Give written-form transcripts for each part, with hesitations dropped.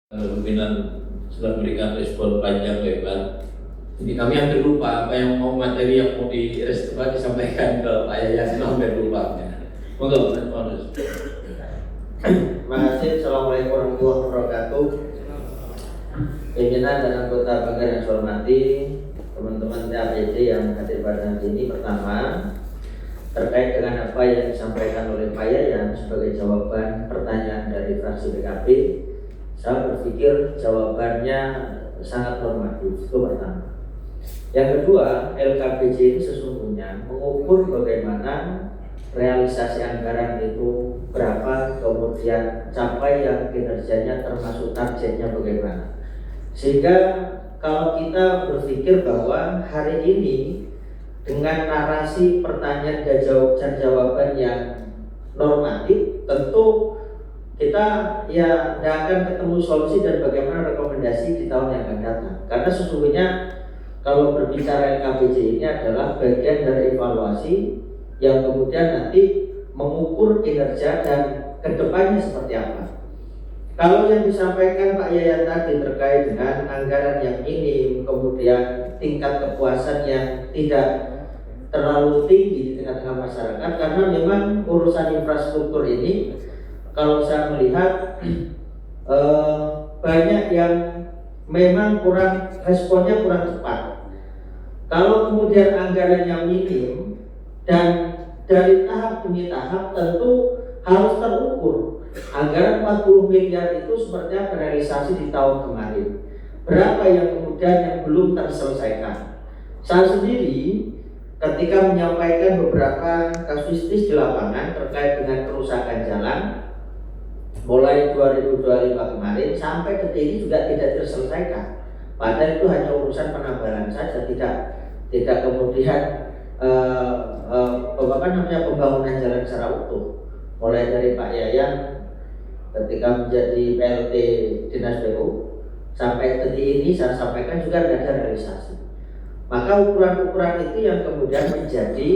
Pimpinan sudah memberikan respon panjang lebar. Jadi kami hampir lupa apa yang materi yang mau disampaikan ke Pak Yayan, hampir lupa. Monggo, Pak. Terima kasih. Assalamualaikum warahmatullahi wabarakatuh. Pimpinan dan anggota bangga yang saya hormati, teman-teman TAPC yang hadir pada hari ini. Pertama, terkait dengan apa yang disampaikan oleh Pak Yayan sebagai jawaban pertanyaan dari fraksi PKB, saya berpikir jawabannya sangat normatif. Itu pertama. Yang kedua, LKPJ ini sesungguhnya mengukur bagaimana realisasi anggaran itu berapa, kemudian capai yang kinerjanya termasuk targetnya bagaimana. Sehingga kalau kita berpikir bahwa hari ini dengan narasi pertanyaan dan jawaban yang normatif, tentu kita ya tidak akan ketemu solusi dan bagaimana rekomendasi di tahun yang akan datang. Karena sesungguhnya kalau berbicara LKPJ ini adalah bagian dari evaluasi yang kemudian nanti mengukur kinerja dan kedepannya seperti apa. Kalau yang disampaikan Pak Yayan tadi terkait dengan anggaran yang minim, kemudian tingkat kepuasan yang tidak terlalu tinggi di tengah-tengah masyarakat, karena memang urusan infrastruktur ini kalau saya melihat banyak yang memang responnya kurang cepat. Kalau kemudian anggaran yang minim dan dari tahap demi tahap tentu harus terukur. Anggaran 40 miliar itu seperti apa realisasi di tahun kemarin? Berapa yang kemudian yang belum terselesaikan? Saya sendiri ketika menyampaikan beberapa kasuistis di lapangan terkait dengan kerusakan jalan mulai 2025 kemarin sampai detik ini juga tidak terselesaikan. Padahal itu hanya urusan penambahan saja, tidak kemudian pembangunan jalan secara utuh. Mulai dari Pak Yayan ketika menjadi PLT Dinas PU sampai detik ini saya sampaikan juga tidak ada realisasi. Maka ukuran-ukuran itu yang kemudian menjadi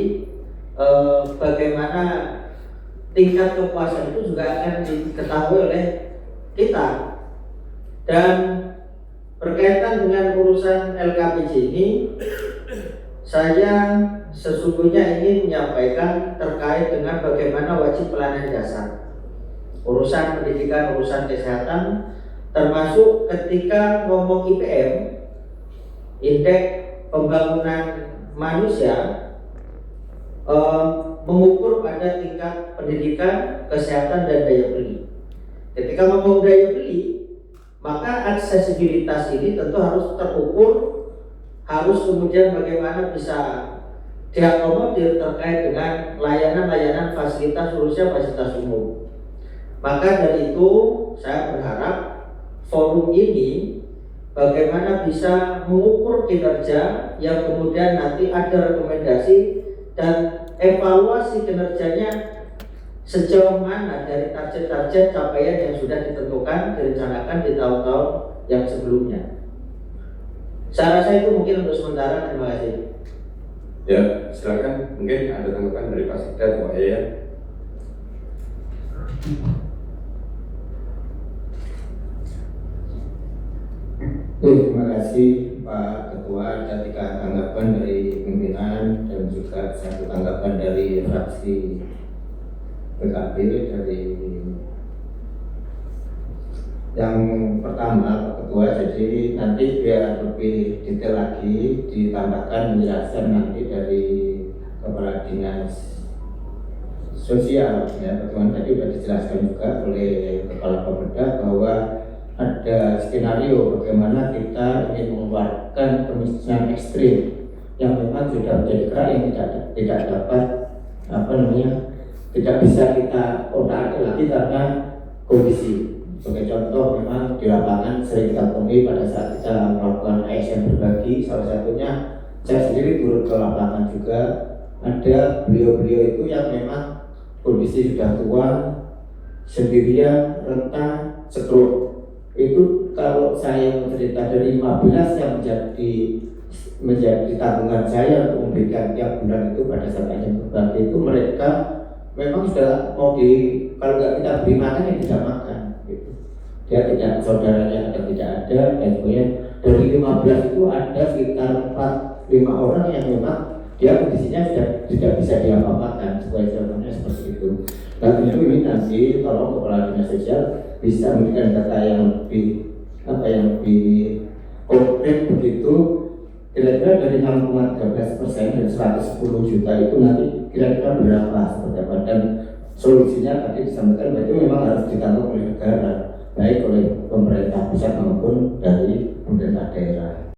bagaimana tingkat kepuasan itu juga akan diketahui oleh kita. Dan berkaitan dengan urusan LKPJ ini, saya sesungguhnya ingin menyampaikan terkait dengan bagaimana wajib pelayanan dasar, urusan pendidikan, urusan kesehatan, termasuk ketika ngomong IPM, indeks pembangunan manusia, mengukur pada tingkat pendidikan, kesehatan, dan daya beli. Ketika ngomong daya beli, maka aksesibilitas ini tentu harus terukur, harus kemudian bagaimana bisa diakomodir terkait dengan layanan-layanan fasilitas khususnya fasilitas umum. Maka dari itu saya berharap forum ini bagaimana bisa mengukur kinerja yang kemudian nanti ada rekomendasi dan evaluasi kinerjanya sejauh mana dari target-target capaian yang sudah ditentukan direncanakan di tahun-tahun yang sebelumnya. Saya rasa itu mungkin untuk sementara. Terima kasih. Ya, silakan. Mungkin ada tanggapan dari Pak Sekda atau Pak Yayan. Terima kasih Pak Ketua. Ada 3 tanggapan dari pimpinan dan juga 1 tanggapan dari fraksi PKB. Dari yang pertama Pak Ketua, jadi nanti biar lebih detail lagi ditambahkan penjelasan nanti dari Kepala Dinas Sosial ya. Teman tadi sudah dijelaskan juga oleh Kepala Bapeda bahwa ada skenario bagaimana kita ingin mengeluarkan kemiskinan ekstrim yang memang sudah menjadi kerak yang tidak dapat tidak bisa kita otak lagi karena kondisi. Sebagai contoh, memang di lapangan sering kita temui pada saat kita melakukan ASN berbagi, salah satunya saya sendiri turun ke lapangan juga, ada beliau-beliau itu yang memang kondisi sudah tua, sendirian, rentan, stroke. Itu kalau saya mencerita dari 15 yang menjadi tabungan saya untuk memberikan tiap bulan itu pada saat yang berbagi itu, mereka memang sudah mau kalau nggak kita beri makan ya tidak makan gitu. dia tidak, saudaranya ada tidak ada, dan kemudian dari 15 itu ada sekitar 4-5 orang yang memang dia kondisinya sudah tidak bisa diapa-apakan, jawabannya seperti itu. Dan tentu ini nanti tolong kepala dinas sosial bisa memberikan data yang lebih konkret begitu. Kira-kira dari 6,13% dan 110 juta itu nanti kira-kira berapa seperti apa, dan solusinya tadi disampaikan bahwa itu memang harus ditanggung oleh negara, baik oleh pemerintah pusat maupun dari pemerintah daerah.